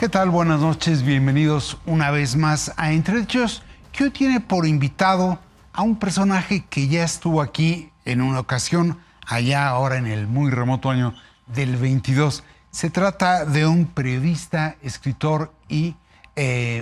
¿Qué tal? Buenas noches, bienvenidos una vez más a Entre Hechos, que hoy tiene por invitado a un personaje que ya estuvo aquí en una ocasión, allá ahora en el muy remoto año del 22. Se trata de un periodista, escritor y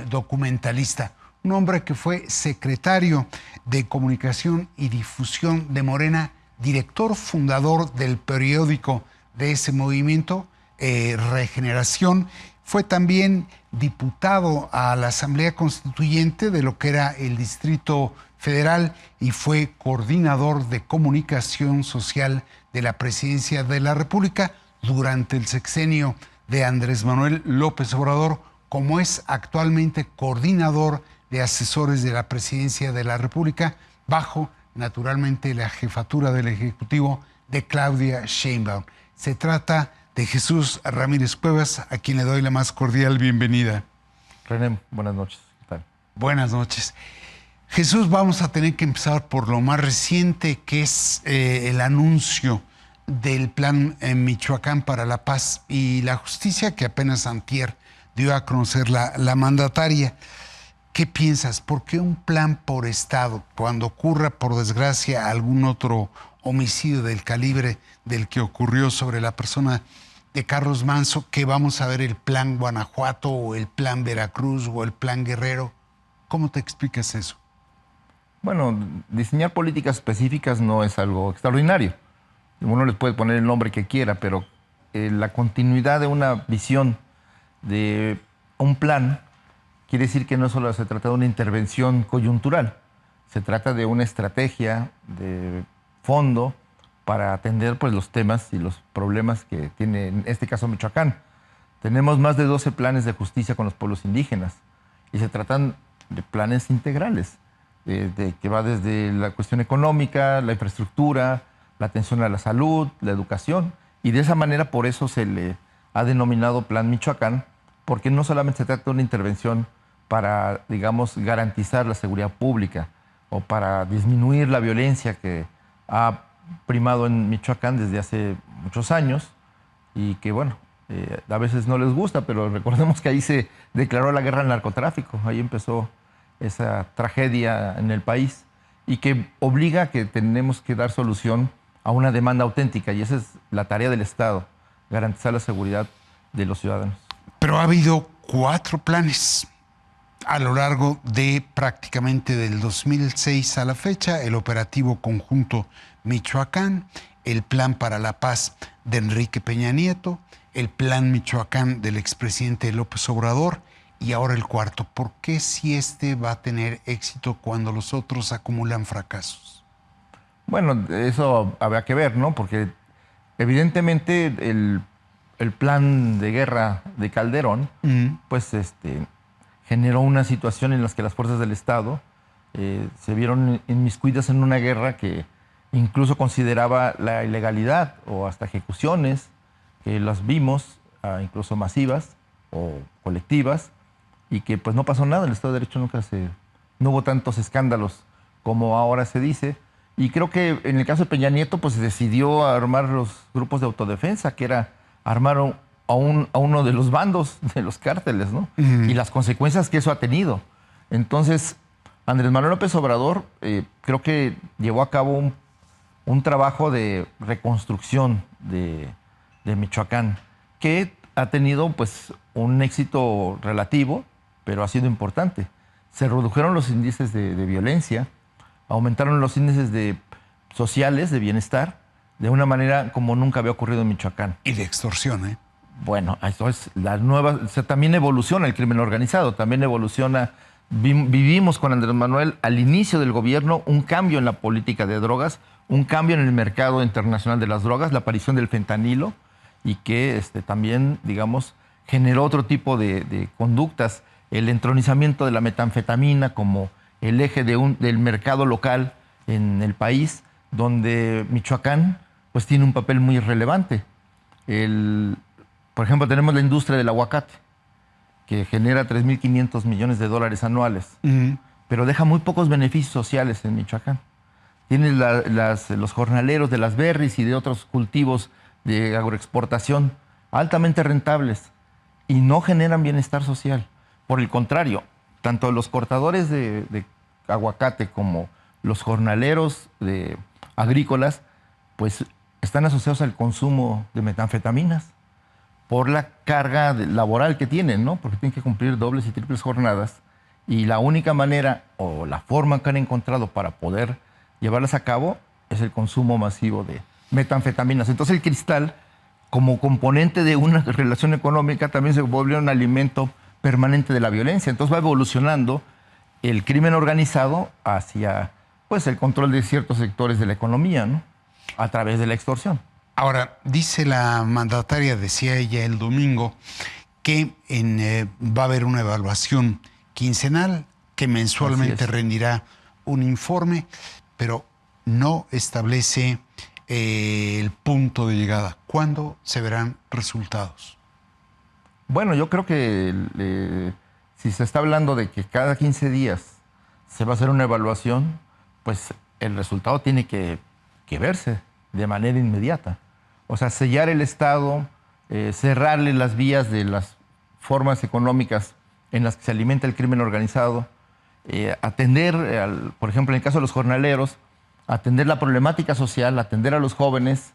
documentalista, un hombre que fue secretario de Comunicación y Difusión de Morena, director fundador del periódico de ese movimiento, Regeneración. Fue también diputado a la Asamblea Constituyente de lo que era el Distrito Federal y fue coordinador de comunicación social de la Presidencia de la República durante el sexenio de Andrés Manuel López Obrador, como es actualmente coordinador de asesores de la Presidencia de la República, bajo, naturalmente, la jefatura del Ejecutivo de Claudia Sheinbaum. Se trata de Jesús Ramírez Cuevas, a quien le doy la más cordial bienvenida. René, buenas noches. ¿Qué tal? Buenas noches. Jesús, vamos a tener que empezar por lo más reciente, que es el anuncio del Plan Michoacán para la Paz y la Justicia, que apenas antier dio a conocer la mandataria. ¿Qué piensas? ¿Por qué un plan por estado? Cuando ocurra, por desgracia, algún otro homicidio del calibre del que ocurrió sobre la persona de Carlos Manzo, que vamos a ver el plan Guanajuato o el plan Veracruz o el plan Guerrero. ¿Cómo te explicas eso? Bueno, diseñar políticas específicas no es algo extraordinario. Uno les puede poner el nombre que quiera, pero la continuidad de una visión, de un plan, quiere decir que no solo se trata de una intervención coyuntural, se trata de una estrategia de fondo para atender pues, los temas y los problemas que tiene, en este caso, Michoacán. Tenemos más de 12 planes de justicia con los pueblos indígenas y se tratan de planes integrales, que va desde la cuestión económica, la infraestructura, la atención a la salud, la educación, y de esa manera por eso se le ha denominado Plan Michoacán, porque no solamente se trata de una intervención para, digamos, garantizar la seguridad pública o para disminuir la violencia que ha primado en Michoacán desde hace muchos años y que, bueno, a veces no les gusta, pero recordemos que ahí se declaró la guerra al narcotráfico, ahí empezó esa tragedia en el país y que obliga a que tenemos que dar solución a una demanda auténtica y esa es la tarea del Estado, garantizar la seguridad de los ciudadanos. Pero ha habido 4 planes a lo largo de prácticamente del 2006 a la fecha: el operativo conjunto Michoacán, el plan para la paz de Enrique Peña Nieto, el plan Michoacán del expresidente López Obrador y ahora el 4. ¿Por qué si este va a tener éxito cuando los otros acumulan fracasos? Bueno, eso habrá que ver, ¿no? Porque evidentemente el plan de guerra de Calderón, pues generó una situación en la que las fuerzas del Estado se vieron inmiscuidas en una guerra que incluso consideraba la ilegalidad o hasta ejecuciones, que las vimos, incluso masivas o colectivas, y que pues no pasó nada. El Estado de Derecho no hubo tantos escándalos como ahora se dice. Y creo que en el caso de Peña Nieto, pues decidió armar los grupos de autodefensa, que era armar a uno de los bandos de los cárteles, ¿no? Y las consecuencias que eso ha tenido. Entonces, Andrés Manuel López Obrador creo que llevó a cabo un trabajo de reconstrucción de Michoacán, que ha tenido pues un éxito relativo, pero ha sido importante. Se redujeron los índices de violencia, aumentaron los índices sociales de bienestar de una manera como nunca había ocurrido en Michoacán. Y de extorsión, ¿eh? Bueno, esto es la nueva, también evoluciona el crimen organizado, también evoluciona. Vivimos con Andrés Manuel al inicio del gobierno un cambio en la política de drogas, un cambio en el mercado internacional de las drogas, la aparición del fentanilo y que también, digamos, generó otro tipo de conductas, el entronizamiento de la metanfetamina como el eje del mercado local en el país, donde Michoacán pues tiene un papel muy relevante. Por ejemplo, tenemos la industria del aguacate, que genera 3.500 millones de dólares anuales, pero deja muy pocos beneficios sociales en Michoacán. Tienes los jornaleros de las berries y de otros cultivos de agroexportación altamente rentables, y no generan bienestar social. Por el contrario, tanto los cortadores de aguacate como los jornaleros agrícolas, pues están asociados al consumo de metanfetaminas por la carga laboral que tienen, ¿no? Porque tienen que cumplir dobles y triples jornadas. Y la única manera o la forma que han encontrado para poder llevarlas a cabo es el consumo masivo de metanfetaminas. Entonces el cristal, como componente de una relación económica, también se volvió un alimento permanente de la violencia. Entonces va evolucionando el crimen organizado hacia, pues, el control de ciertos sectores de la economía, ¿no? A través de la extorsión. Ahora, dice la mandataria, decía ella el domingo, que va a haber una evaluación quincenal, que mensualmente rendirá un informe, pero no establece el punto de llegada. ¿Cuándo se verán resultados? Bueno, yo creo que si se está hablando de que cada 15 días se va a hacer una evaluación, pues el resultado tiene que verse de manera inmediata. O sea, sellar el Estado, cerrarle las vías de las formas económicas en las que se alimenta el crimen organizado, atender, por ejemplo, en el caso de los jornaleros, atender la problemática social, atender a los jóvenes,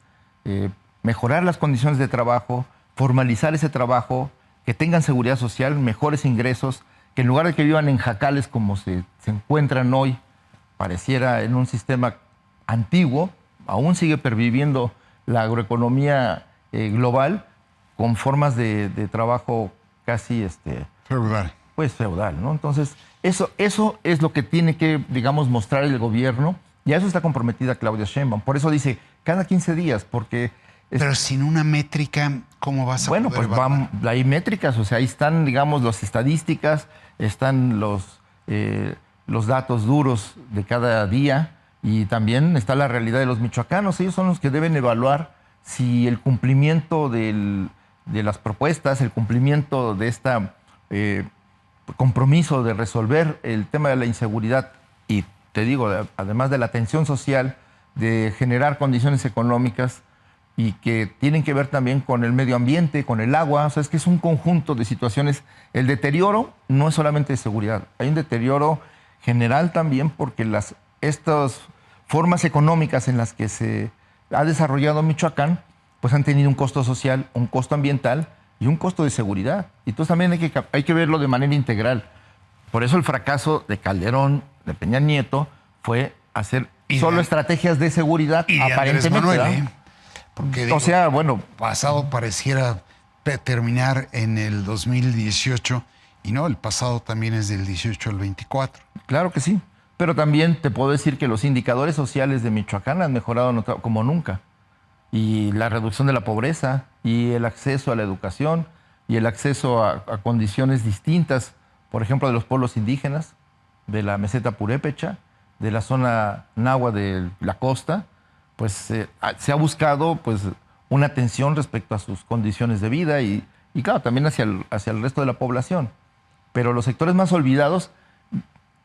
mejorar las condiciones de trabajo, formalizar ese trabajo, que tengan seguridad social, mejores ingresos, que en lugar de que vivan en jacales como se encuentran hoy, pareciera en un sistema antiguo, aún sigue perviviendo la agroeconomía global con formas de trabajo casi feudal. Pues feudal, ¿no? Entonces, eso es lo que tiene que, digamos, mostrar el gobierno, y a eso está comprometida Claudia Sheinbaum. Por eso dice, cada 15 días, porque... Pero sin una métrica, ¿cómo vas a poder evaluar? Bueno, pues hay métricas, o sea, ahí están, digamos, las estadísticas, están los datos duros de cada día, y también está la realidad de los michoacanos. Ellos son los que deben evaluar si el cumplimiento de las propuestas, el cumplimiento de este compromiso de resolver el tema de la inseguridad, y te digo, además de la tensión social, de generar condiciones económicas, y que tienen que ver también con el medio ambiente, con el agua. O sea, es que es un conjunto de situaciones. El deterioro no es solamente de seguridad, hay un deterioro general también, porque estas formas económicas en las que se ha desarrollado Michoacán, pues han tenido un costo social, un costo ambiental y un costo de seguridad. Y entonces también hay que verlo de manera integral. Por eso el fracaso de Calderón, de Peña Nieto, fue hacer solo estrategias de seguridad, y de aparentemente. Manuel, porque digo, o sea, bueno, pasado pareciera terminar en el 2018, y no, el pasado también es del 18 al 24. Claro que sí, pero también te puedo decir que los indicadores sociales de Michoacán han mejorado como nunca. Y la reducción de la pobreza, y el acceso a la educación, y el acceso a condiciones distintas, por ejemplo, de los pueblos indígenas, de la meseta purépecha, de la zona náhuatl de la costa, pues se ha buscado, pues, una atención respecto a sus condiciones de vida y claro, también hacia el resto de la población. Pero los sectores más olvidados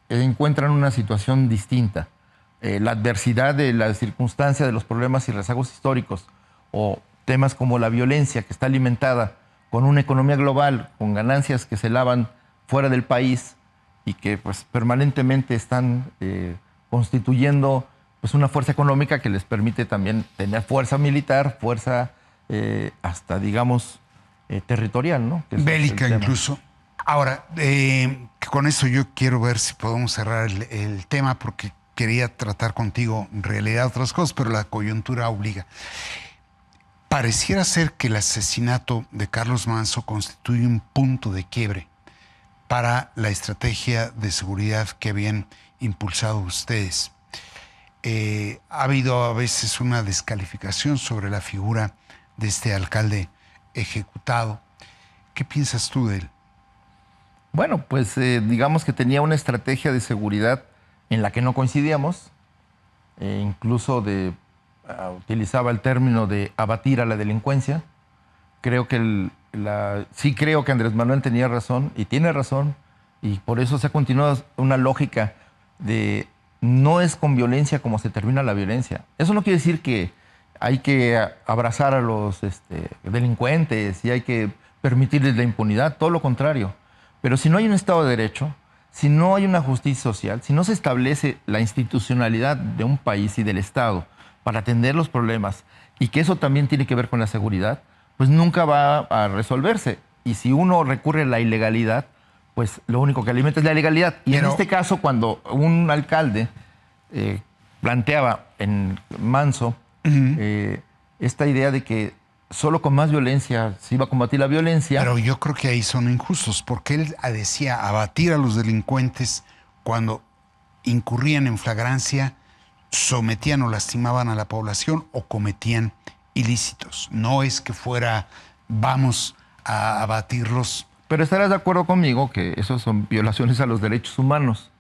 encuentran una situación distinta. La adversidad de la circunstancia de los problemas y rezagos históricos, o temas como la violencia, que está alimentada con una economía global, con ganancias que se lavan fuera del país y que, pues, permanentemente están constituyendo, pues, una fuerza económica que les permite también tener fuerza militar, fuerza hasta, digamos, territorial, ¿no? Bélica incluso. Ahora, con eso yo quiero ver si podemos cerrar el tema, porque quería tratar contigo en realidad otras cosas, pero la coyuntura obliga. Pareciera ser que el asesinato de Carlos Manzo constituye un punto de quiebre para la estrategia de seguridad que habían impulsado ustedes. Ha habido a veces una descalificación sobre la figura de este alcalde ejecutado. ¿Qué piensas tú de él? Bueno, pues digamos que tenía una estrategia de seguridad en la que no coincidíamos, incluso utilizaba el término de abatir a la delincuencia. Creo que sí creo que Andrés Manuel tenía razón, y tiene razón, y por eso se ha continuado una lógica de no es con violencia como se termina la violencia. Eso no quiere decir que hay que abrazar a los delincuentes y hay que permitirles la impunidad, todo lo contrario. Pero si no hay un Estado de Derecho, si no hay una justicia social, si no se establece la institucionalidad de un país y del Estado para atender los problemas, y que eso también tiene que ver con la seguridad, pues nunca va a resolverse. Y si uno recurre a la ilegalidad, pues lo único que alimenta es la ilegalidad. Y en este caso, cuando un alcalde planteaba en Manso esta idea de que solo con más violencia se iba a combatir la violencia. Pero yo creo que ahí son injustos, porque él decía abatir a los delincuentes cuando incurrían en flagrancia, sometían o lastimaban a la población o cometían ilícitos. No es que fuera, vamos a abatirlos. Pero estarás de acuerdo conmigo que eso son violaciones a los derechos humanos.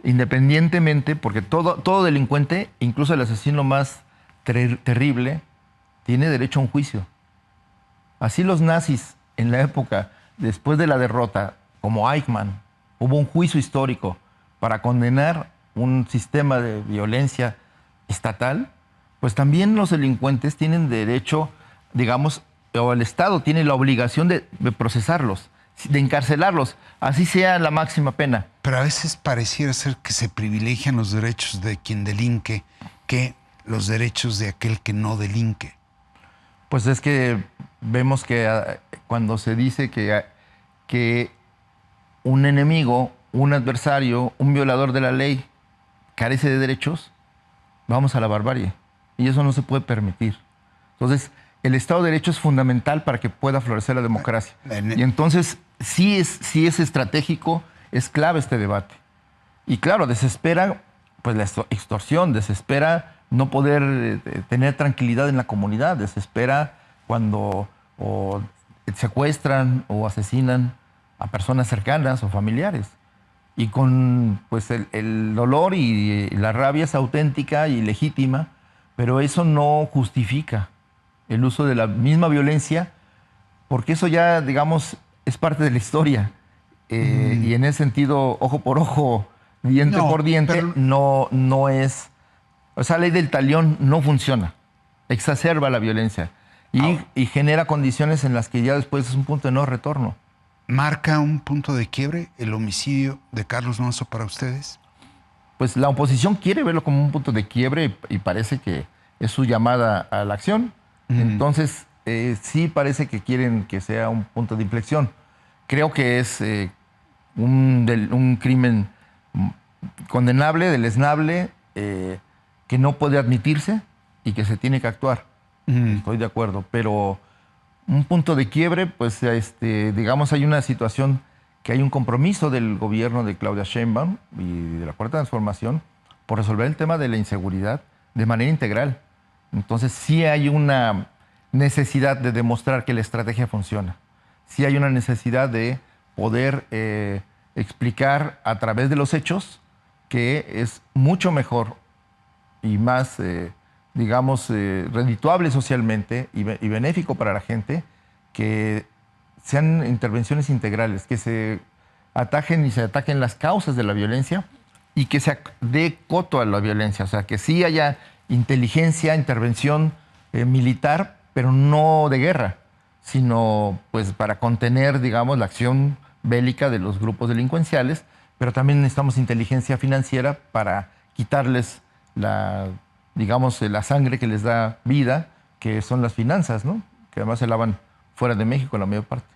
Independientemente, porque todo delincuente, incluso el asesino más terrible, tiene derecho a un juicio. Así los nazis en la época, después de la derrota, como Eichmann, hubo un juicio histórico para condenar un sistema de violencia estatal, pues también los delincuentes tienen derecho, digamos, o el Estado tiene la obligación de procesarlos, de encarcelarlos, así sea la máxima pena. Pero a veces pareciera ser que se privilegian los derechos de quien delinque que los derechos de aquel que no delinque. Pues es que vemos que cuando se dice que un enemigo, un adversario, un violador de la ley carece de derechos, vamos a la barbarie. Y eso no se puede permitir. Entonces, el Estado de Derecho es fundamental para que pueda florecer la democracia. Y entonces, sí es estratégico, es clave este debate. Y claro, desespera pues, la extorsión, desespera no poder tener tranquilidad en la comunidad, desespera cuando secuestran o asesinan a personas cercanas o familiares. Y con pues el dolor y la rabia es auténtica y legítima, pero eso no justifica el uso de la misma violencia, porque eso ya, digamos, es parte de la historia. Y en ese sentido, ojo por ojo, diente por diente, pero no es... O sea, la ley del talión no funciona, exacerba la violencia y genera condiciones en las que ya después es un punto de no retorno. ¿Marca un punto de quiebre el homicidio de Carlos Manso para ustedes? Pues la oposición quiere verlo como un punto de quiebre y parece que es su llamada a la acción. Entonces, sí parece que quieren que sea un punto de inflexión. Creo que es un crimen condenable, deleznable, que no puede admitirse y que se tiene que actuar. Estoy de acuerdo, pero un punto de quiebre, pues digamos hay una situación que hay un compromiso del gobierno de Claudia Sheinbaum y de la Cuarta Transformación por resolver el tema de la inseguridad de manera integral. Entonces sí hay una necesidad de demostrar que la estrategia funciona. Sí hay una necesidad de poder explicar a través de los hechos que es mucho mejor y más, digamos, redituable socialmente y benéfico para la gente, que sean intervenciones integrales, que se atajen y se ataquen las causas de la violencia y que se dé coto a la violencia. O sea, que sí haya inteligencia, intervención militar, pero no de guerra, sino pues para contener, digamos, la acción bélica de los grupos delincuenciales, pero también necesitamos inteligencia financiera para quitarles la sangre que les da vida, que son las finanzas, ¿no? Que además se lavan fuera de México la mayor parte.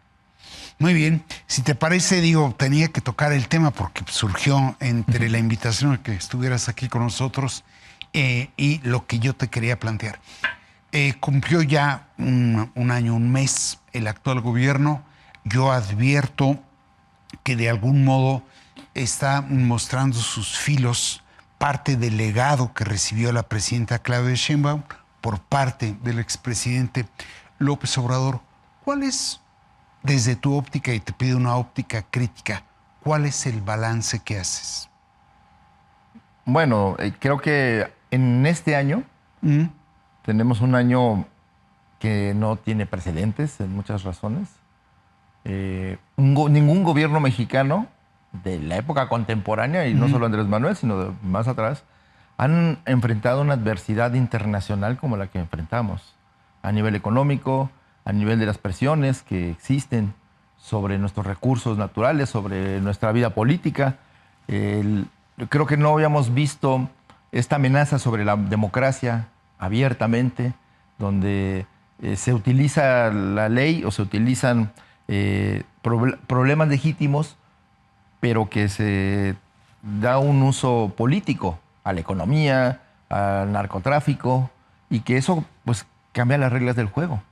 Muy bien. Si te parece, tenía que tocar el tema porque surgió entre la invitación a que estuvieras aquí con nosotros y lo que yo te quería plantear. Cumplió ya un año, un mes el actual gobierno. Yo advierto que de algún modo está mostrando sus filos parte del legado que recibió la presidenta Claudia Sheinbaum por parte del expresidente López Obrador. ¿Cuál es, desde tu óptica, y te pido una óptica crítica, cuál es el balance que haces? Bueno, creo que en este año tenemos un año que no tiene precedentes en muchas razones. Ningún gobierno mexicano de la época contemporánea, y no solo Andrés Manuel, sino de más atrás, han enfrentado una adversidad internacional como la que enfrentamos, a nivel económico, a nivel de las presiones que existen sobre nuestros recursos naturales, sobre nuestra vida política. Creo que no habíamos visto esta amenaza sobre la democracia abiertamente, donde se utiliza la ley o se utilizan problemas legítimos, pero que se da un uso político a la economía, al narcotráfico, y que eso pues cambia las reglas del juego.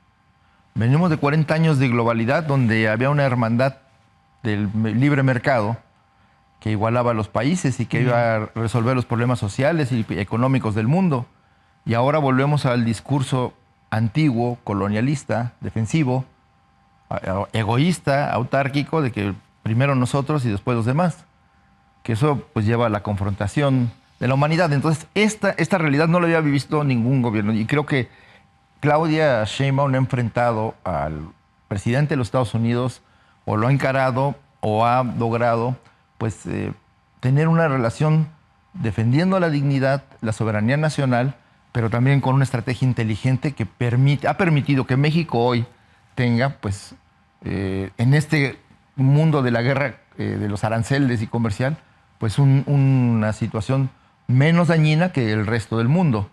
Venimos de 40 años de globalidad donde había una hermandad del libre mercado que igualaba a los países y que iba a resolver los problemas sociales y económicos del mundo. Y ahora volvemos al discurso antiguo, colonialista, defensivo, egoísta, autárquico, de que primero nosotros y después los demás. Que eso pues lleva a la confrontación de la humanidad. Entonces, esta realidad no la había visto ningún gobierno. Y creo que Claudia Sheinbaum ha enfrentado al presidente de los Estados Unidos, o lo ha encarado, o ha logrado pues tener una relación defendiendo la dignidad, la soberanía nacional, pero también con una estrategia inteligente que ha permitido que México hoy tenga, pues, en este mundo de la guerra de los aranceles y comercial, pues una situación menos dañina que el resto del mundo.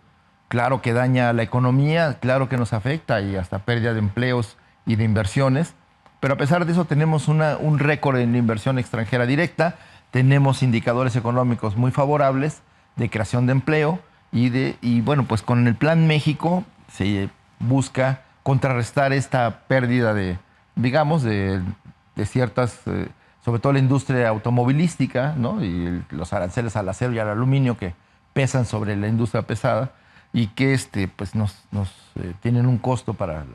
Claro que daña la economía, claro que nos afecta y hasta pérdida de empleos y de inversiones, pero a pesar de eso tenemos un récord en la inversión extranjera directa, tenemos indicadores económicos muy favorables de creación de empleo y bueno, pues con el Plan México se busca contrarrestar esta pérdida digamos, de ciertas, sobre todo la industria automovilística, ¿no? Y los aranceles al acero y al aluminio que pesan sobre la industria pesada y que pues nos tienen un costo para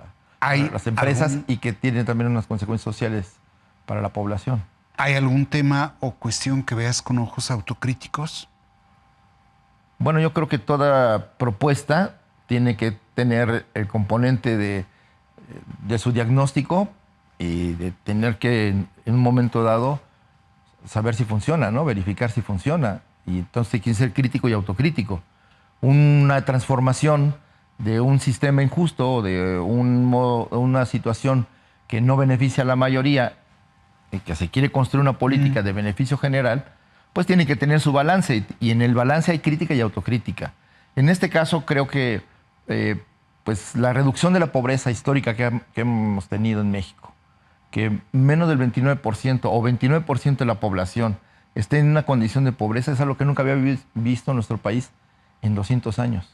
las empresas y que tienen también unas consecuencias sociales para la población. ¿Hay algún tema o cuestión que veas con ojos autocríticos? Bueno, yo creo que toda propuesta tiene que tener el componente de su diagnóstico y de tener que en un momento dado saber si funciona, ¿no? Verificar si funciona. Y entonces hay que ser crítico y autocrítico. Una transformación de un sistema injusto o de una situación que no beneficia a la mayoría y que se quiere construir una política de beneficio general, pues tiene que tener su balance y en el balance hay crítica y autocrítica. En este caso creo que pues la reducción de la pobreza histórica que hemos tenido en México, que menos del 29% o 29% de la población esté en una condición de pobreza, es algo que nunca había visto en nuestro país en 200 años.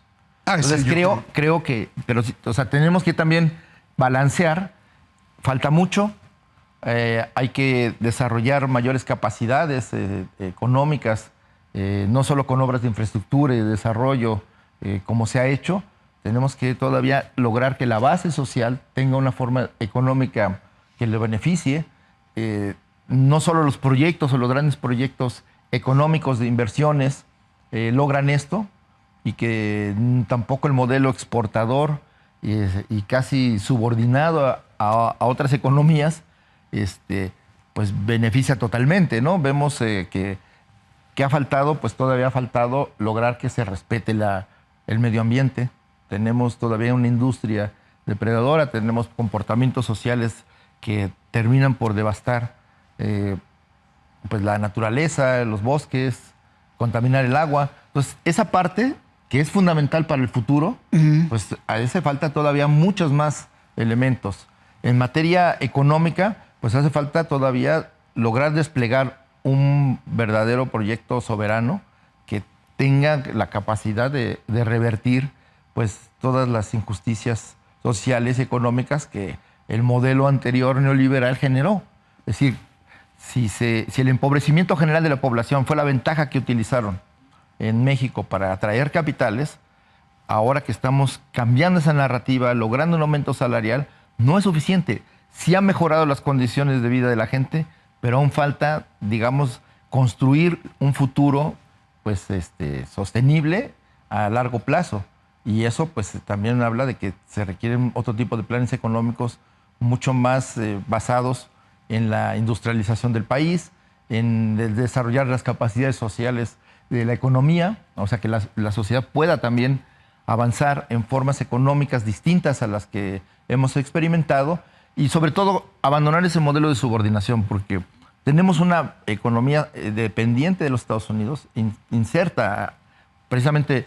Entonces sí, creo que, pero, o sea, tenemos que también balancear, falta mucho, hay que desarrollar mayores capacidades económicas, no solo con obras de infraestructura y de desarrollo como se ha hecho, tenemos que todavía lograr que la base social tenga una forma económica que le beneficie, no solo los proyectos o los grandes proyectos económicos de inversiones logran esto, y que tampoco el modelo exportador y casi subordinado a otras economías, pues beneficia totalmente, ¿no? Vemos que ha faltado, pues todavía ha faltado lograr que se respete el medio ambiente. Tenemos todavía una industria depredadora, tenemos comportamientos sociales que terminan por devastar pues la naturaleza, los bosques, contaminar el agua. Entonces, esa parte que es fundamental para el futuro, pues a ese falta todavía muchos más elementos. En materia económica, pues hace falta todavía lograr desplegar un verdadero proyecto soberano que tenga la capacidad de revertir pues todas las injusticias sociales y económicas que el modelo anterior neoliberal generó. Es decir, si el empobrecimiento general de la población fue la ventaja que utilizaron en México para atraer capitales, ahora que estamos cambiando esa narrativa, logrando un aumento salarial, no es suficiente. Sí ha mejorado las condiciones de vida de la gente, pero aún falta, digamos, construir un futuro pues, sostenible a largo plazo. Y eso pues también habla de que se requieren otro tipo de planes económicos mucho más basados en la industrialización del país, en el desarrollar las capacidades sociales de la economía, o sea, que la sociedad pueda también avanzar en formas económicas distintas a las que hemos experimentado, y sobre todo abandonar ese modelo de subordinación, porque tenemos una economía dependiente de los Estados Unidos, inserta. Precisamente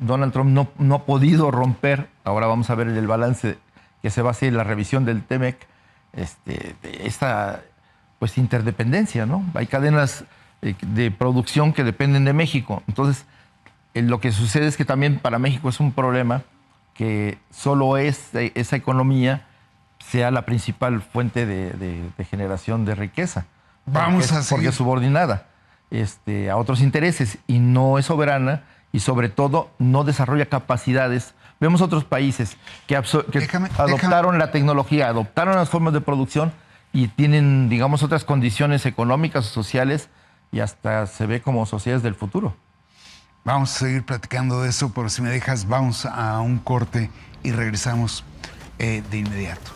Donald Trump no ha podido romper, ahora vamos a ver el balance que se va a hacer, la revisión del TEMEC, esta pues interdependencia, ¿no? Hay cadenas de producción que dependen de México. Entonces, lo que sucede es que también para México es un problema que solo esa economía sea la principal fuente de generación de riqueza. Porque es subordinada a otros intereses y no es soberana, y sobre todo no desarrolla capacidades. Vemos otros países que adoptaron la tecnología, adoptaron las formas de producción y tienen, digamos, otras condiciones económicas o sociales, y hasta se ve como sociedades del futuro. Vamos a seguir platicando de eso, pero si me dejas, vamos a un corte y regresamos de inmediato.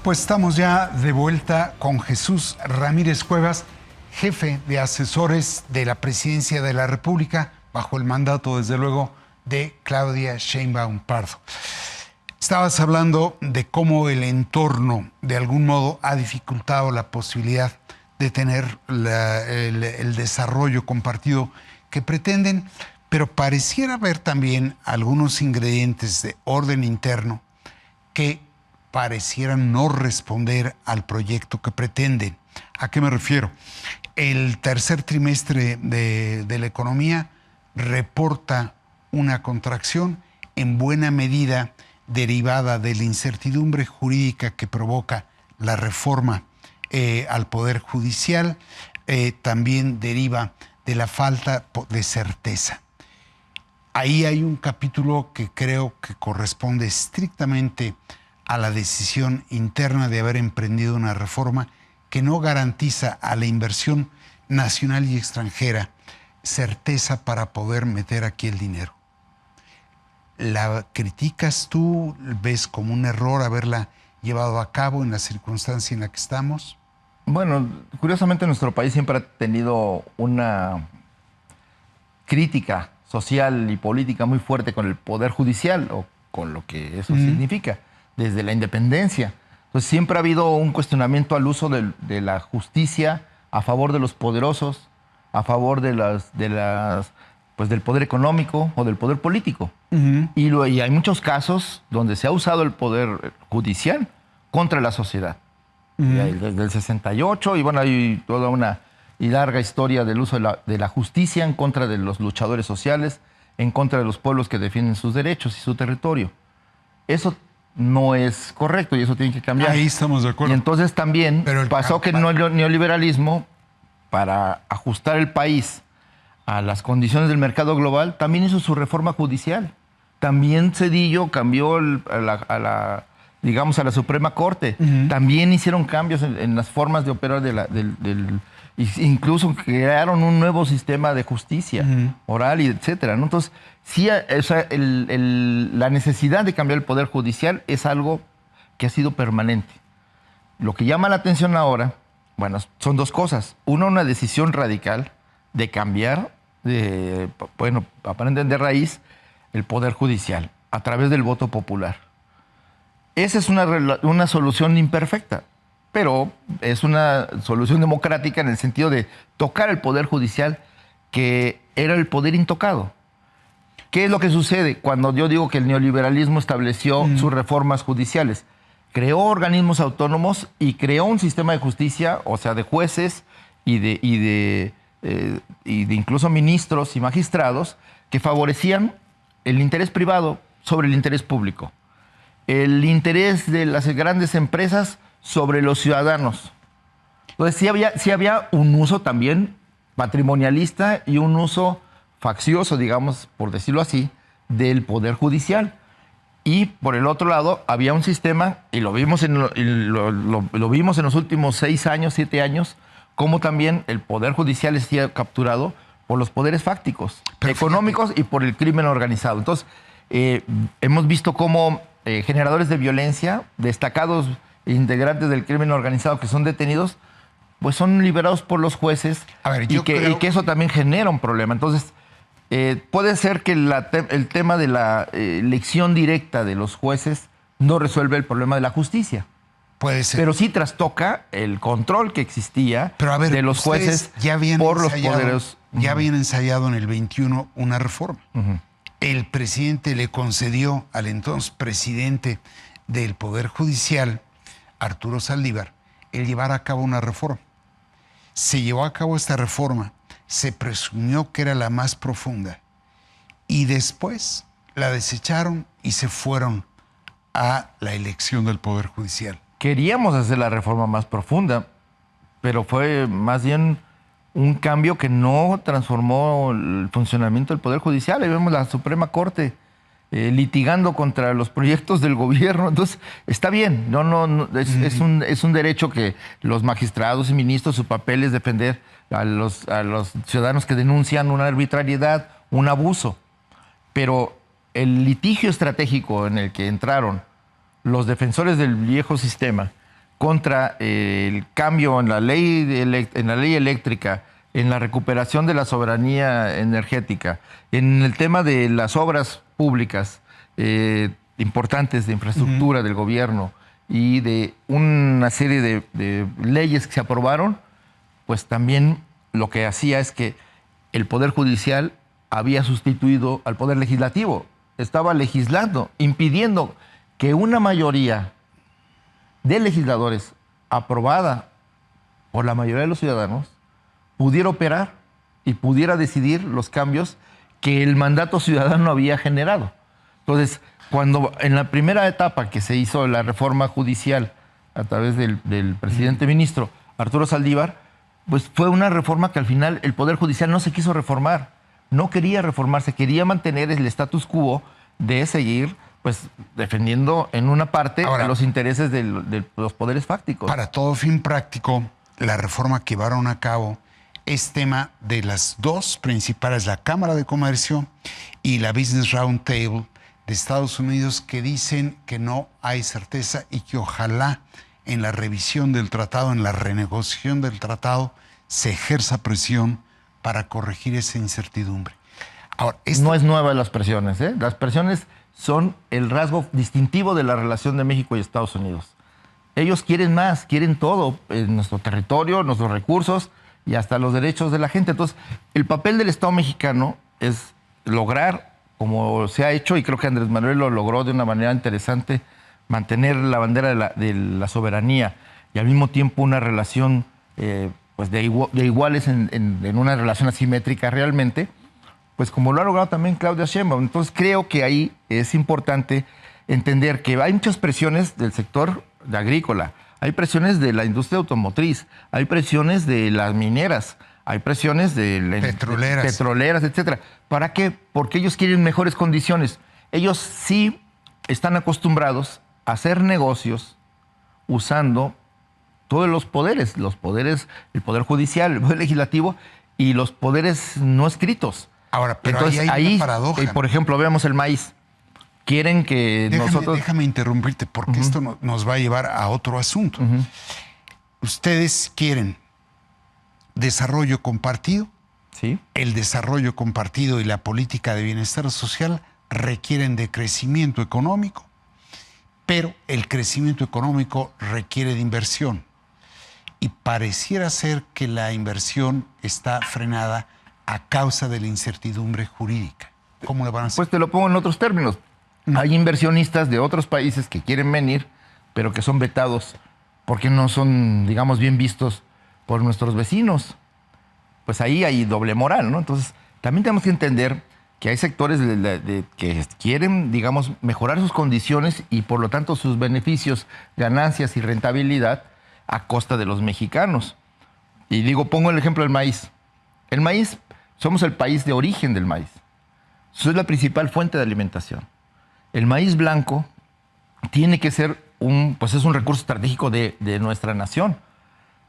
Pues estamos ya de vuelta con Jesús Ramírez Cuevas, jefe de asesores de la Presidencia de la República, bajo el mandato, desde luego, de Claudia Sheinbaum Pardo. Estabas hablando de cómo el entorno, de algún modo, ha dificultado la posibilidad de tener el desarrollo compartido que pretenden, pero pareciera haber también algunos ingredientes de orden interno que parecieran no responder al proyecto que pretenden. ¿A qué me refiero? El tercer trimestre de la economía reporta una contracción en buena medida derivada de la incertidumbre jurídica que provoca la reforma al Poder Judicial, también deriva de la falta de certeza. Ahí hay un capítulo que creo que corresponde estrictamente a la decisión interna de haber emprendido una reforma que no garantiza a la inversión nacional y extranjera certeza para poder meter aquí el dinero. ¿La criticas tú? ¿Ves como un error haberla llevado a cabo en la circunstancia en la que estamos? Bueno, curiosamente nuestro país siempre ha tenido una crítica social y política muy fuerte con el Poder Judicial, o con lo que eso significa, desde la independencia. Entonces siempre ha habido un cuestionamiento al uso de la justicia a favor de los poderosos, a favor pues del poder económico o del poder político. Y hay muchos casos donde se ha usado el poder judicial contra la sociedad. Desde el 68, y bueno, hay toda una larga historia del uso de la justicia en contra de los luchadores sociales, en contra de los pueblos que defienden sus derechos y su territorio. Eso no es correcto y eso tiene que cambiar. Ahí estamos de acuerdo. Y entonces también pasó que el neoliberalismo, para ajustar el país a las condiciones del mercado global, también hizo su reforma judicial. También Zedillo cambió a la Suprema Corte. También hicieron cambios en las formas de operar incluso crearon un nuevo sistema de justicia oral, y etcétera, ¿no? Entonces, sí, la necesidad de cambiar el Poder Judicial es algo que ha sido permanente. Lo que llama la atención ahora, bueno, son dos cosas. Una decisión radical de cambiar, aparentemente de raíz, el Poder Judicial a través del voto popular. Esa es una solución imperfecta, pero es una solución democrática en el sentido de tocar el Poder Judicial, que era el poder intocado. ¿Qué es lo que sucede cuando yo digo que el neoliberalismo estableció sus reformas judiciales? Creó organismos autónomos y creó un sistema de justicia, o sea, de jueces y de incluso ministros y magistrados que favorecían el interés privado sobre el interés público. El interés de las grandes empresas sobre los ciudadanos. Entonces sí había un uso también patrimonialista y un uso faccioso, digamos, por decirlo así, del Poder Judicial. Y por el otro lado había un sistema, y lo vimos en los últimos 6 años, 7 años, cómo también el Poder Judicial estaba capturado por los poderes fácticos, económicos y por el crimen organizado. Entonces, hemos visto cómo generadores de violencia, destacados integrantes del crimen organizado que son detenidos, pues son liberados por los jueces A ver, y que eso también genera un problema. Entonces, puede ser que el tema de la elección directa de los jueces no resuelve el problema de la justicia. Puede ser. Pero sí trastoca el control que existía de los jueces por los poderes. Ya habían ensayado en el 21 una reforma. El presidente le concedió al entonces presidente del Poder Judicial, Arturo Saldívar, el llevar a cabo una reforma. Se llevó a cabo esta reforma, se presumió que era la más profunda y después la desecharon y se fueron a la elección del Poder Judicial. Queríamos hacer la reforma más profunda, pero fue más bien un cambio que no transformó el funcionamiento del Poder Judicial. Ahí vemos la Suprema Corte litigando contra los proyectos del gobierno. Entonces, está bien, es un derecho que los magistrados y ministros, su papel es defender a los ciudadanos que denuncian una arbitrariedad, un abuso. Pero el litigio estratégico en el que entraron los defensores del viejo sistema contra el cambio en la ley eléctrica, en la recuperación de la soberanía energética, en el tema de las obras públicas importantes de infraestructura del gobierno y de una serie de leyes que se aprobaron, pues también lo que hacía es que el Poder Judicial había sustituido al Poder Legislativo. Estaba legislando, impidiendo que una mayoría de legisladores aprobada por la mayoría de los ciudadanos pudiera operar y pudiera decidir los cambios que el mandato ciudadano había generado. Entonces, cuando en la primera etapa que se hizo la reforma judicial a través del presidente ministro Arturo Saldívar, pues fue una reforma que al final el Poder Judicial no se quiso reformar, no quería reformarse, quería mantener el status quo de seguir pues defendiendo en una parte ahora los intereses de los poderes fácticos. Para todo fin práctico, la reforma que llevaron a cabo es tema de las dos principales, la Cámara de Comercio y la Business Roundtable de Estados Unidos, que dicen que no hay certeza y que ojalá en la revisión del tratado, en la renegociación del tratado, se ejerza presión para corregir esa incertidumbre. Ahora, no es nueva las presiones, ¿eh? Las presiones son el rasgo distintivo de la relación de México y Estados Unidos. Ellos quieren más, quieren todo, nuestro territorio, nuestros recursos y hasta los derechos de la gente. Entonces, el papel del Estado mexicano es lograr, como se ha hecho, y creo que Andrés Manuel lo logró de una manera interesante, mantener la bandera de la soberanía y al mismo tiempo una relación pues de iguales en una relación asimétrica realmente, pues como lo ha logrado también Claudia Sheinbaum. Entonces creo que ahí es importante entender que hay muchas presiones del sector agrícola, hay presiones de la industria automotriz, hay presiones de las mineras, hay presiones de petroleras, etcétera. ¿Para qué? Porque ellos quieren mejores condiciones. Ellos sí están acostumbrados a hacer negocios usando todos los poderes, el Poder Judicial, el Poder Legislativo y los poderes no escritos. Ahora, pero entonces, ahí hay una paradoja. Por ejemplo, veamos el maíz. Quieren que nosotros... Déjame interrumpirte, porque esto nos va a llevar a otro asunto. Ustedes quieren desarrollo compartido. Sí. El desarrollo compartido y la política de bienestar social requieren de crecimiento económico, pero el crecimiento económico requiere de inversión. Y pareciera ser que la inversión está frenada a causa de la incertidumbre jurídica. ¿Cómo le van a hacer? Pues te lo pongo en otros términos. Hay inversionistas de otros países que quieren venir, pero que son vetados porque no son, digamos, bien vistos por nuestros vecinos. Pues ahí hay doble moral, ¿no? Entonces, también tenemos que entender que hay sectores que quieren, digamos, mejorar sus condiciones y, por lo tanto, sus beneficios, ganancias y rentabilidad a costa de los mexicanos. Y digo, pongo el ejemplo del maíz. El maíz, somos el país de origen del maíz. Eso es la principal fuente de alimentación. El maíz blanco tiene que ser es un recurso estratégico de nuestra nación.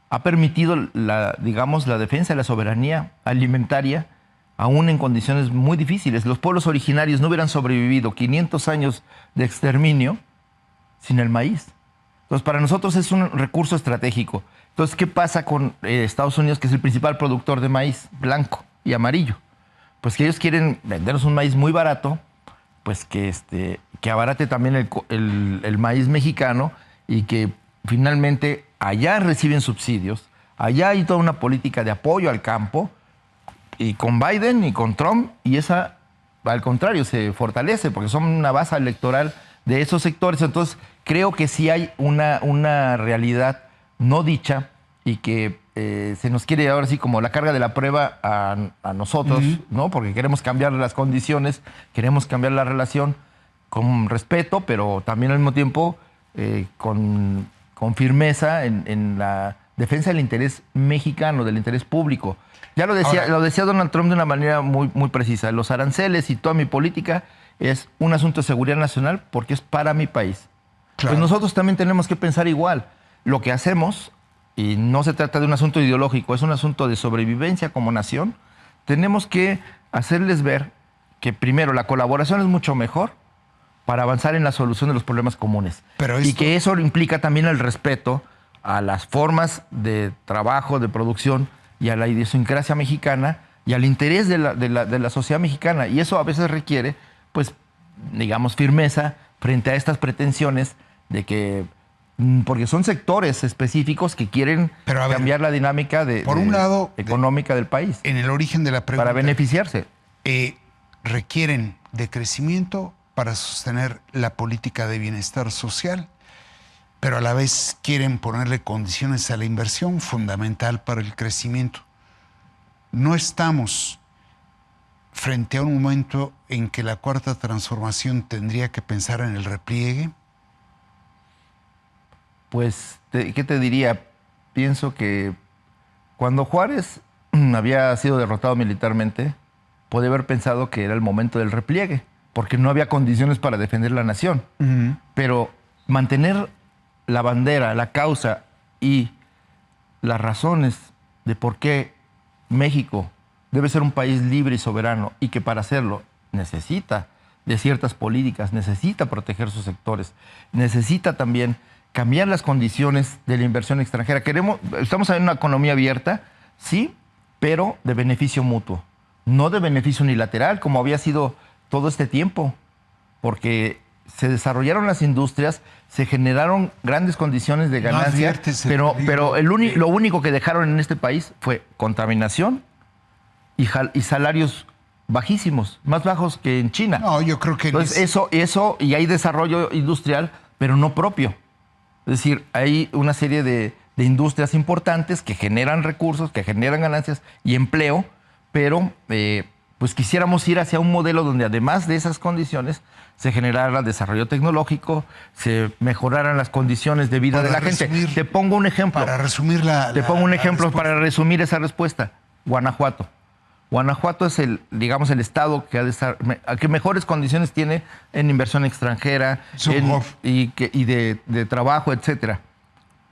Ha permitido la defensa de la soberanía alimentaria aún en condiciones muy difíciles. Los pueblos originarios no hubieran sobrevivido 500 años de exterminio sin el maíz. Entonces, para nosotros es un recurso estratégico Entonces, ¿qué pasa con Estados Unidos, que es el principal productor de maíz blanco y amarillo? Pues que ellos quieren vendernos un maíz muy barato, pues que abarate también el maíz mexicano y que finalmente allá reciben subsidios, allá hay toda una política de apoyo al campo, y con Biden y con Trump, y esa, al contrario, se fortalece porque son una base electoral de esos sectores. Entonces, creo que sí hay una realidad no dicha y que se nos quiere ahora sí como la carga de la prueba a nosotros, ¿no? Porque queremos cambiar las condiciones, queremos cambiar la relación con respeto, pero también al mismo tiempo con firmeza en la defensa del interés mexicano, del interés público. Ya lo decía Donald Trump de una manera muy, muy precisa. Los aranceles y toda mi política es un asunto de seguridad nacional porque es para mi país. Claro. Pues nosotros también tenemos que pensar igual. Lo que hacemos, y no se trata de un asunto ideológico, es un asunto de sobrevivencia como nación, tenemos que hacerles ver que primero la colaboración es mucho mejor para avanzar en la solución de los problemas comunes. Y que eso implica también el respeto a las formas de trabajo, de producción y a la idiosincrasia mexicana y al interés de la sociedad mexicana. Y eso a veces requiere, pues, digamos, firmeza frente a estas pretensiones de que, porque son sectores específicos que quieren cambiar la dinámica por un lado, económica del país. En el origen de la pregunta. Para beneficiarse. Requieren de crecimiento para sostener la política de bienestar social, pero a la vez quieren ponerle condiciones a la inversión fundamental para el crecimiento. No estamos frente a un momento en que la Cuarta Transformación tendría que pensar en el repliegue. Pues, ¿qué te diría? Pienso que cuando Juárez había sido derrotado militarmente, podía haber pensado que era el momento del repliegue, porque no había condiciones para defender la nación. Pero mantener la bandera, la causa y las razones de por qué México debe ser un país libre y soberano y que para hacerlo necesita de ciertas políticas, necesita proteger sus sectores, necesita también cambiar las condiciones de la inversión extranjera. Estamos en una economía abierta, sí, pero de beneficio mutuo, no de beneficio unilateral como había sido todo este tiempo, porque se desarrollaron las industrias, se generaron grandes condiciones de ganancia, pero lo único que dejaron en este país fue contaminación y salarios bajísimos, más bajos que en China. No, yo creo que... Entonces, eso, y hay desarrollo industrial, pero no propio. Es decir, hay una serie de industrias importantes que generan recursos, que generan ganancias y empleo, pero pues quisiéramos ir hacia un modelo donde además de esas condiciones se generara desarrollo tecnológico, se mejoraran las condiciones de vida de la gente. Te pongo un ejemplo. Para resumir para resumir esa respuesta. Guanajuato. Guanajuato es el estado que mejores condiciones tiene en inversión extranjera y de trabajo, etcétera.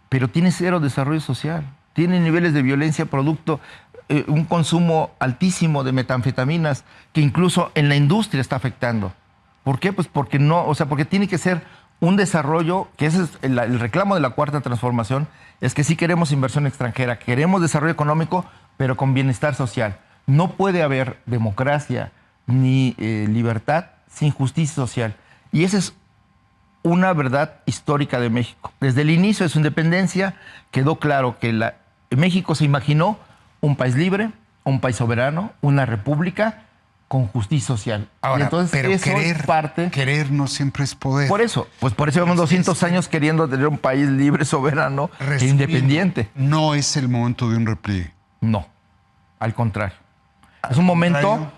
Pero tiene cero desarrollo social. Tiene niveles de violencia producto, un consumo altísimo de metanfetaminas que incluso en la industria está afectando. ¿Por qué? Pues porque porque tiene que ser un desarrollo, que ese es el reclamo de la Cuarta Transformación, es que sí queremos inversión extranjera, queremos desarrollo económico, pero con bienestar social. No puede haber democracia ni libertad sin justicia social. Y esa es una verdad histórica de México. Desde el inicio de su independencia quedó claro que México se imaginó un país libre, un país soberano, una república con justicia social. Ahora, y entonces pero eso querer no siempre es poder. Por eso llevamos 200 años queriendo tener un país libre, soberano e independiente. No es el momento de un repliegue. No, al contrario. Es un momento,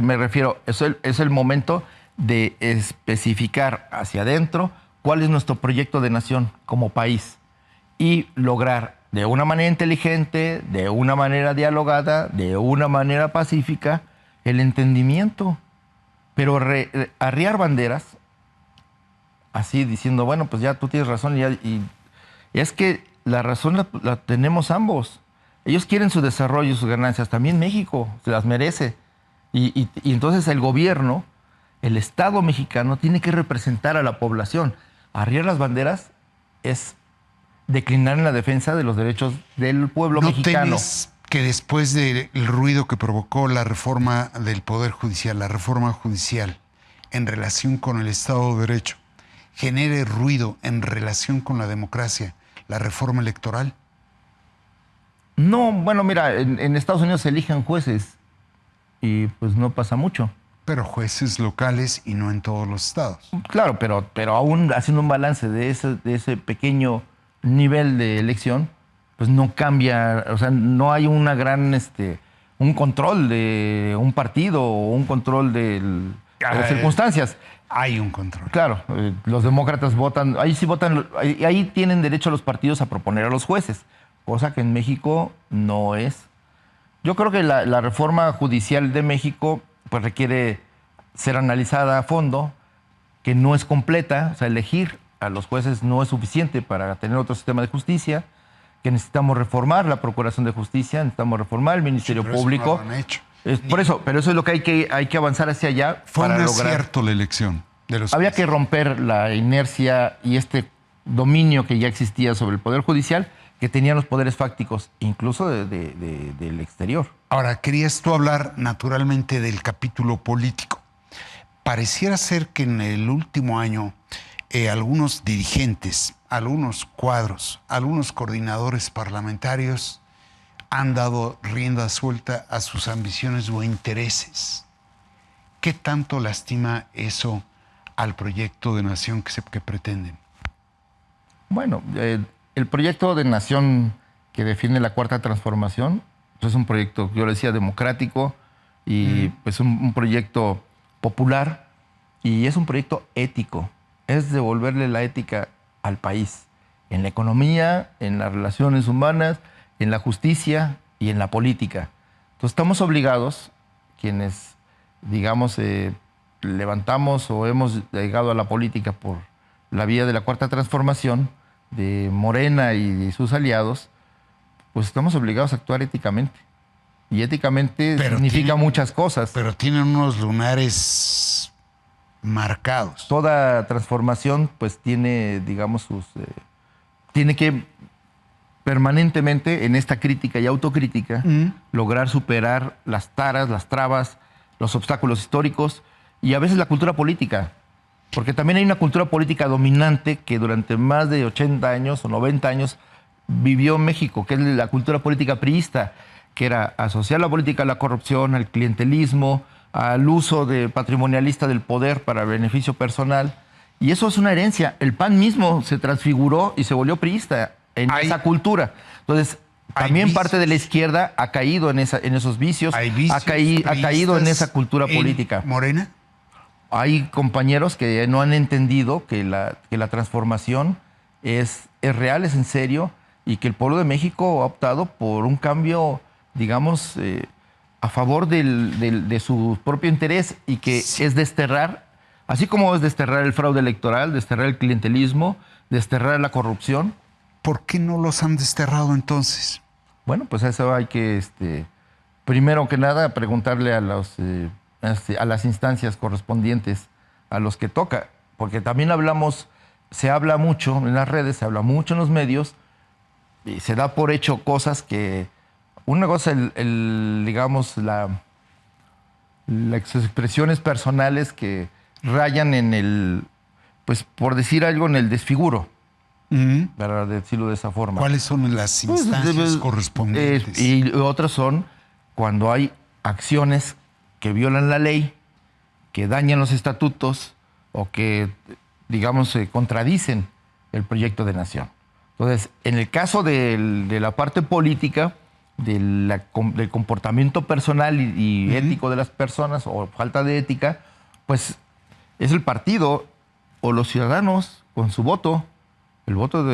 me refiero, es el momento de especificar hacia adentro cuál es nuestro proyecto de nación como país y lograr de una manera inteligente, de una manera dialogada, de una manera pacífica, el entendimiento. Pero arriar banderas, así diciendo, bueno, pues ya tú tienes razón, y es que la razón la tenemos ambos. Ellos quieren su desarrollo, sus ganancias. También México se las merece. Y entonces el gobierno, el Estado mexicano, tiene que representar a la población. Arriar las banderas es declinar en la defensa de los derechos del pueblo ¿No mexicano. temes que después del ruido que provocó la reforma del Poder Judicial, la reforma judicial en relación con el Estado de Derecho, genere ruido en relación con la democracia, la reforma electoral? No, bueno, mira, en Estados Unidos se eligen jueces y pues no pasa mucho. Pero jueces locales y no en todos los estados. Claro, pero aún haciendo un balance de ese pequeño nivel de elección, pues no cambia, o sea, no hay una gran, un control de un partido o un control de las circunstancias. Hay un control. Claro, los demócratas votan, ahí sí votan, ahí tienen derecho los partidos a proponer a los jueces, cosa que en México no es. Yo creo que la reforma judicial de México pues requiere ser analizada a fondo, que no es completa, o sea, elegir a los jueces no es suficiente para tener otro sistema de justicia, que necesitamos reformar la Procuración de Justicia, necesitamos reformar el Ministerio Público. Eso no lo han hecho. Por eso, pero eso es lo que hay que avanzar hacia allá. Fue para un lograr. acierto la elección de los Había jueces. que romper la inercia y este dominio que ya existía sobre el Poder Judicial, que tenían los poderes fácticos, incluso del exterior. Ahora, querías tú hablar naturalmente del capítulo político. Pareciera ser que en el último año algunos dirigentes, algunos cuadros, algunos coordinadores parlamentarios han dado rienda suelta a sus ambiciones o intereses. ¿Qué tanto lastima eso al proyecto de nación que pretenden? Bueno, el proyecto de nación que defiende la Cuarta Transformación pues es un proyecto, yo le decía, democrático y pues un proyecto popular y es un proyecto ético. Es devolverle la ética al país, en la economía, en las relaciones humanas, en la justicia y en la política. Entonces estamos obligados, quienes, digamos, levantamos o hemos llegado a la política por la vía de la Cuarta Transformación, de Morena y de sus aliados, pues estamos obligados a actuar éticamente. Y éticamente significa muchas cosas. Pero tienen unos lunares marcados. Toda transformación pues tiene, digamos, tiene que permanentemente en esta crítica y autocrítica lograr superar las taras, las trabas, los obstáculos históricos y a veces la cultura política. Porque también hay una cultura política dominante que durante más de 80 años o 90 años vivió México, que es la cultura política priista, que era asociar la política a la corrupción, al clientelismo, al uso patrimonialista del poder para beneficio personal. Y eso es una herencia. El PAN mismo se transfiguró y se volvió priista en esa cultura. Entonces, también parte de la izquierda ha caído en esos vicios, ha caído en esa cultura política. ¿Morena? Hay compañeros que no han entendido que la transformación es real, es en serio, y que el pueblo de México ha optado por un cambio, digamos, a favor de su propio interés y que es desterrar, así como es desterrar el fraude electoral, desterrar el clientelismo, desterrar la corrupción. ¿Por qué no los han desterrado entonces? Bueno, pues eso hay que, primero que nada, preguntarle a las instancias correspondientes a los que toca, porque también se habla mucho en las redes, se habla mucho en los medios, y se da por hecho cosas que, una cosa, digamos, las expresiones personales que rayan en pues por decir algo, en el desfiguro, para decirlo de esa forma. ¿Cuáles son las instancias correspondientes? Y otras son cuando hay acciones que violan la ley, que dañan los estatutos o que, digamos, contradicen el proyecto de nación. Entonces, en el caso de la parte política, del comportamiento personal y ético de las personas o falta de ética, pues es el partido o los ciudadanos con su voto, el voto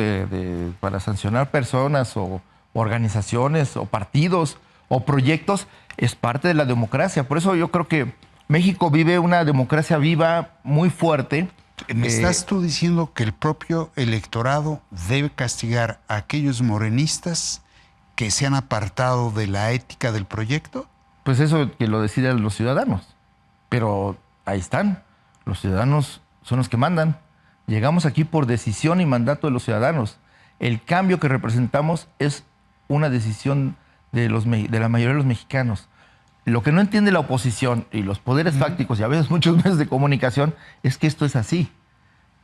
para sancionar personas o organizaciones o partidos o proyectos, es parte de la democracia. Por eso yo creo que México vive una democracia viva muy fuerte. ¿Me estás tú diciendo que el propio electorado debe castigar a aquellos morenistas que se han apartado de la ética del proyecto? Pues eso que lo deciden los ciudadanos. Pero ahí están. Los ciudadanos son los que mandan. Llegamos aquí por decisión y mandato de los ciudadanos. El cambio que representamos es una decisión de la mayoría de los mexicanos. Lo que no entiende la oposición y los poderes fácticos y a veces muchos medios de comunicación es que esto es así.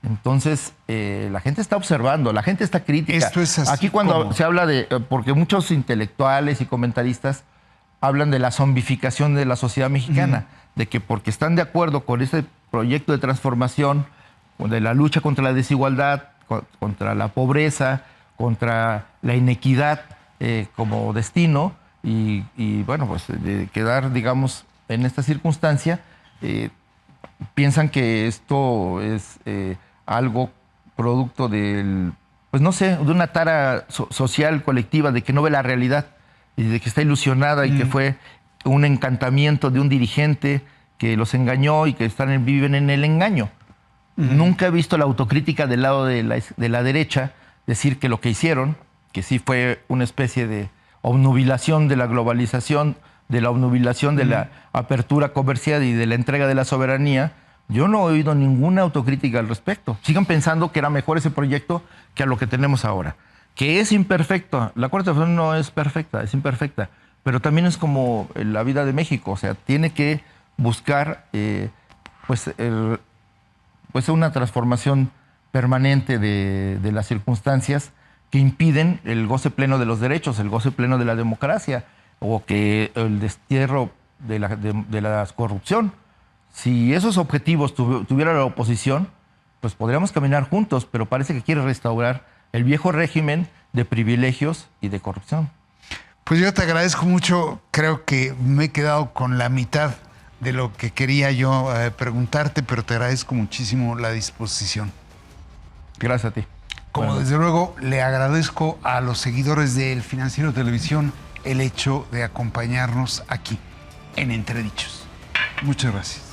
Entonces, la gente está observando, la gente está crítica. Esto es así. Aquí cuando como... se habla de... Porque muchos intelectuales y comentaristas hablan de la zombificación de la sociedad mexicana, de que porque están de acuerdo con este proyecto de transformación, de la lucha contra la desigualdad, contra la pobreza, contra la inequidad como destino, y bueno, pues de quedar, digamos, en esta circunstancia, piensan que esto es algo producto del, pues no sé, de una tara social colectiva, de que no ve la realidad y de que está ilusionada y que fue un encantamiento de un dirigente que los engañó y que viven en el engaño. Nunca he visto la autocrítica del lado de la derecha decir que lo que hicieron, que sí fue una especie de obnubilación de la globalización, de la obnubilación de la apertura comercial y de la entrega de la soberanía. Yo no he oído ninguna autocrítica al respecto. Sigan pensando que era mejor ese proyecto que a lo que tenemos ahora. Que es imperfecto. La Cuarta Transformación no es perfecta, es imperfecta. Pero también es como la vida de México. O sea, tiene que buscar pues una transformación permanente de las circunstancias que impiden el goce pleno de los derechos, el goce pleno de la democracia, o que el destierro de la corrupción. Si esos objetivos tuviera la oposición, pues podríamos caminar juntos, pero parece que quiere restaurar el viejo régimen de privilegios y de corrupción. Pues yo te agradezco mucho. Creo que me he quedado con la mitad de lo que quería yo preguntarte, pero te agradezco muchísimo la disposición. Gracias a ti. Como desde luego le agradezco a los seguidores de El Financiero Televisión el hecho de acompañarnos aquí en Entredichos. Muchas gracias.